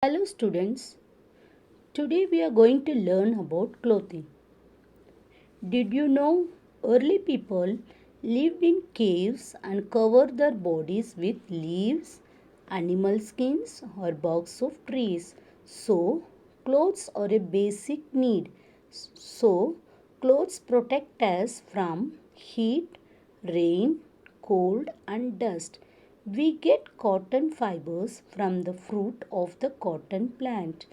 Hello students, today we are going to learn about clothing. Did you know early people lived in caves and covered their bodies with leaves, animal skins or barks of trees? So, clothes are a basic need. So, clothes protect us from heat, rain, cold and dust. We get cotton fibers from the fruit of the cotton plant.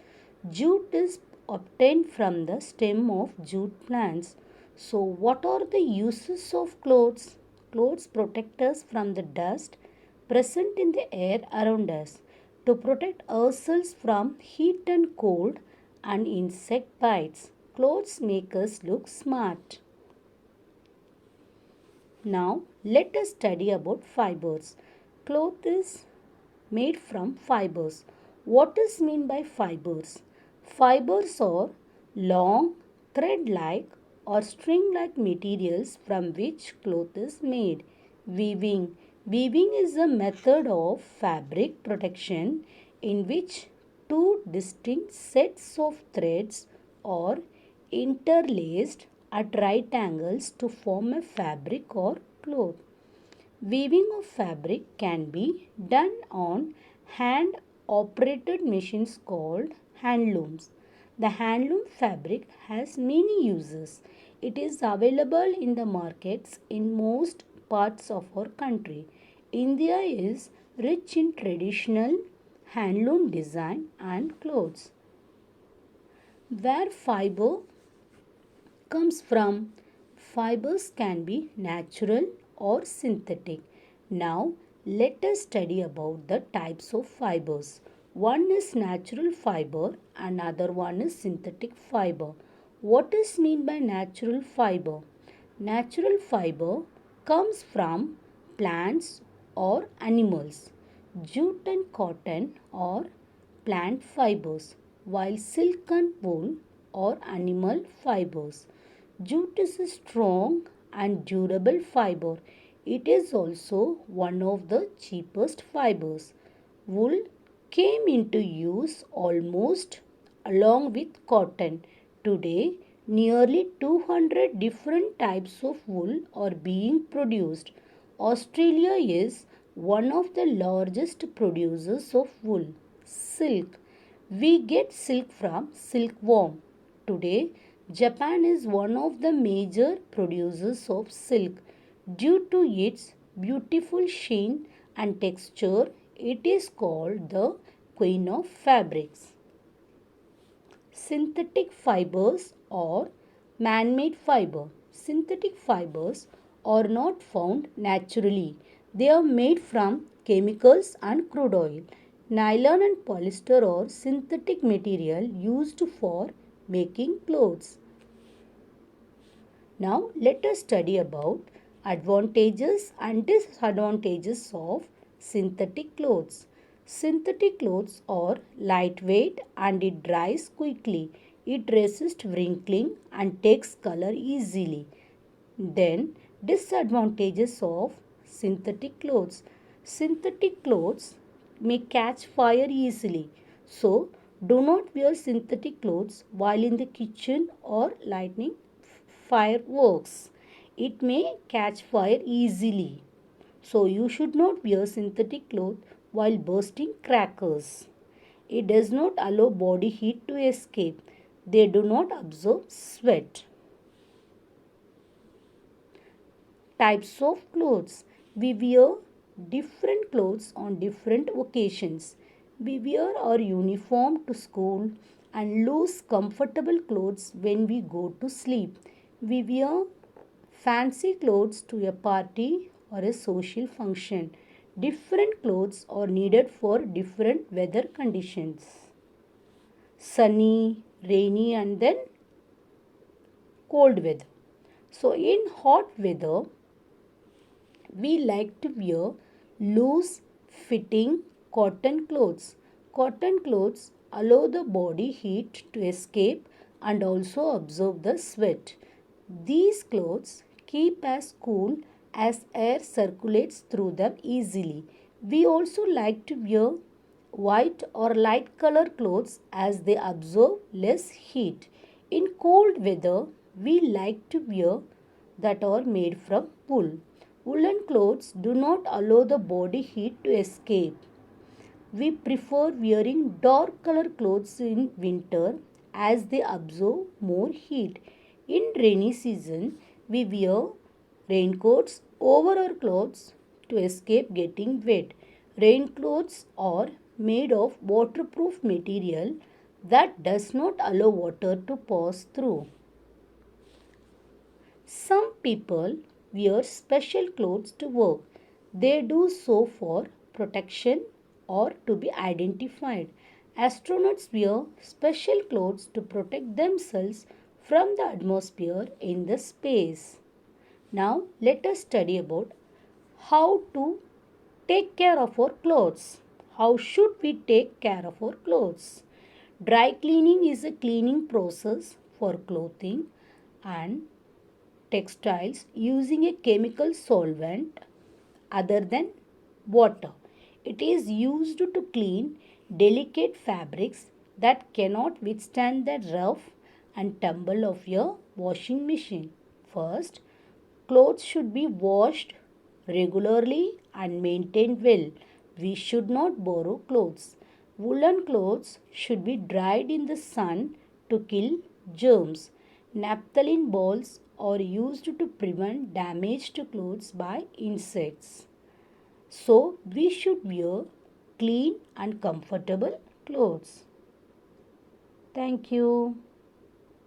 Jute is obtained from the stem of jute plants. So, what are the uses of clothes? Clothes protect us from the dust present in the air around us. To protect ourselves from heat and cold and insect bites, clothes make us look smart. Now, let us study about fibers. Cloth is made from fibers. What is mean by fibers? Fibers are long, thread-like or string-like materials from which cloth is made. Weaving. Weaving is a method of fabric protection in which two distinct sets of threads are interlaced at right angles to form a fabric or cloth. Weaving of fabric can be done on hand operated machines called handlooms. The handloom fabric has many uses. It is available in the markets in most parts of our country. India is rich in traditional handloom design and clothes. Where fiber comes from. Fibers can be natural or synthetic. Now, let us study about the types of fibers. One is natural fiber, another one is synthetic fiber. What is mean by natural fiber? Natural fiber comes from plants or animals. Jute and cotton are plant fibers, while silk and wool are animal fibers. Jute is a strong and durable fiber. It is also one of the cheapest fibers. Wool came into use almost along with cotton. Today, nearly 200 different types of wool are being produced. Australia is one of the largest producers of wool. Silk. We get silk from silkworm. Today, Japan is one of the major producers of silk. Due to its beautiful sheen and texture, it is called the Queen of Fabrics. Synthetic fibers or man-made fiber. Synthetic fibers are not found naturally. They are made from chemicals and crude oil. Nylon and polyester are synthetic material used for making clothes. Now let us study about advantages and disadvantages of synthetic clothes. Synthetic clothes are lightweight and it dries quickly. It resists wrinkling and takes color easily. Then disadvantages of synthetic clothes. Synthetic clothes may catch fire easily. So do not wear synthetic clothes while in the kitchen or lighting fireworks. It may catch fire easily. So you should not wear synthetic clothes while bursting crackers. It does not allow body heat to escape. They do not absorb sweat. Types of clothes. We wear different clothes on different occasions. We wear our uniform to school and loose comfortable clothes when we go to sleep. We wear fancy clothes to a party or a social function. Different clothes are needed for different weather conditions. Sunny, rainy and then cold weather. So in hot weather, we like to wear loose fitting cotton clothes. Cotton clothes allow the body heat to escape and also absorb the sweat. These clothes keep us cool as air circulates through them easily. We also like to wear white or light color clothes as they absorb less heat. In cold weather, we like to wear that are made from wool. Woolen clothes do not allow the body heat to escape. We prefer wearing dark color clothes in winter as they absorb more heat. In rainy season, we wear raincoats over our clothes to escape getting wet. Raincoats are made of waterproof material that does not allow water to pass through. Some people wear special clothes to work. They do so for protection or to be identified. Astronauts wear special clothes to protect themselves from the atmosphere in the space. Now let us study about how to take care of our clothes. How should we take care of our clothes? Dry cleaning is a cleaning process for clothing and textiles using a chemical solvent other than water. It is used to clean delicate fabrics that cannot withstand the rough and tumble of your washing machine. First, clothes should be washed regularly and maintained well. We should not borrow clothes. Woolen clothes should be dried in the sun to kill germs. Naphthalene balls are used to prevent damage to clothes by insects. So, we should wear clean and comfortable clothes. Thank you.